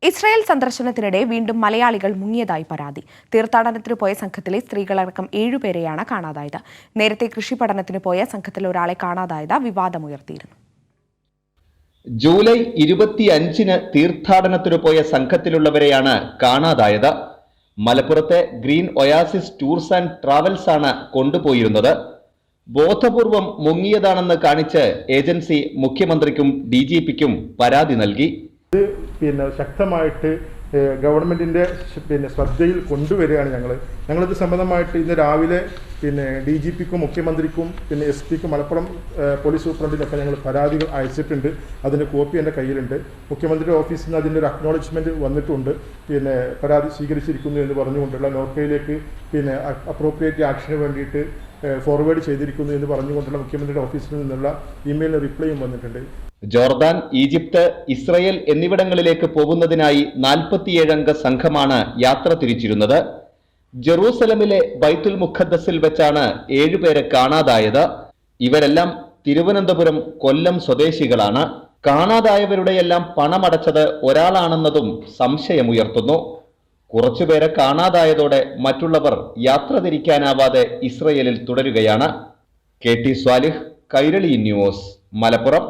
Israel സന്ദർശനത്തിനിടെ വീണ്ടും മലയാളികൾ മുങ്ങിയതായി പരാതി. തീർത്ഥാടനത്തിന് പോയ സംഘത്തിലെ സ്ത്രീകളടക്കം 7 പേരെയാണ് കാണാതായത്. നേരത്തെ കൃഷി പഠനത്തിന് പോയ സംഘത്തിൽ ഒരാളെ കാണാതായത് വിവാദമുയർത്തിയിരുന്നു. ജൂലൈ 25-ന് തീർത്ഥാടനത്തിന് പോയ സംഘത്തിലുള്ളവരെയാണ് കാണാതായത്. മലപ്പുറത്തെ green oasis tours and travels ആണ് കൊണ്ടുപോയിരുന്നത്. ബോധപൂർവം മുങ്ങിയതാണെന്ന് കാണിച്ച് ഏജൻസി മുഖ്യമന്ത്രിക്കും DGPക്കും പരാതി നൽകി. ശക്തമായിട്ട് ഗവൺമെന്റിന്റെ ശ്രദ്ധയിൽ കൊണ്ടുവരികയാണ് ഞങ്ങളിത് സംബന്ധമായിട്ട് ഇന്ന് രാവിലെ DGPക്കും മുഖ്യമന്ത്രിക്കും SP-ക്കും മലപ്പുറം പോലീസ് സൂപ്രണ്ടിനൊക്കെ ഞങ്ങൾ പരാതികൾ അയച്ചിട്ടുണ്ട്. അതിൻ്റെ കോപ്പി എൻ്റെ കയ്യിലുണ്ട്. മുഖ്യമന്ത്രിയുടെ ഓഫീസിൽ നിന്ന് അതിൻ്റെ ഒരു അക്നോളജ്മെന്റ് വന്നിട്ടുണ്ട്. പരാതി സ്വീകരിച്ചിരിക്കുന്നു എന്ന് പറഞ്ഞുകൊണ്ടുള്ള നോർക്കയിലേക്ക് അപ്രോപ്രിയേറ്റ് ആക്ഷന് വേണ്ടിയിട്ട് ഫോർവേഡ് ചെയ്തിരിക്കുന്നു എന്ന് പറഞ്ഞുകൊണ്ടുള്ള മുഖ്യമന്ത്രിയുടെ ഓഫീസിൽ നിന്നുള്ള ഇമെയിലിന് റിപ്ലൈയും വന്നിട്ടുണ്ട്. ജോർദാൻ, ഈജിപ്ത്, ഇസ്രയേൽ എന്നിവിടങ്ങളിലേക്ക് പോകുന്നതിനായി 47 അംഗ സംഘമാണ് യാത്ര തിരിച്ചിരുന്നത്. ജെറൂസലമിലെ ബൈത്തുൽ മുഖദ്ദസിൽ വെച്ചാണ് 7 പേരെ കാണാതായത്. ഇവരെല്ലാം തിരുവനന്തപുരം, കൊല്ലം സ്വദേശികളാണ്. കാണാതായവരുടെയെല്ലാം പണമടച്ചത് ഒരാളാണെന്നതും സംശയമുയർത്തുന്നു. കുറച്ചുപേരെ കാണാതായതോടെ മറ്റുള്ളവർ യാത്ര തിരിക്കാനാവാതെ ഇസ്രയേലിൽ തുടരുകയാണ്. KT Swalih, Kairali news, Malappuram.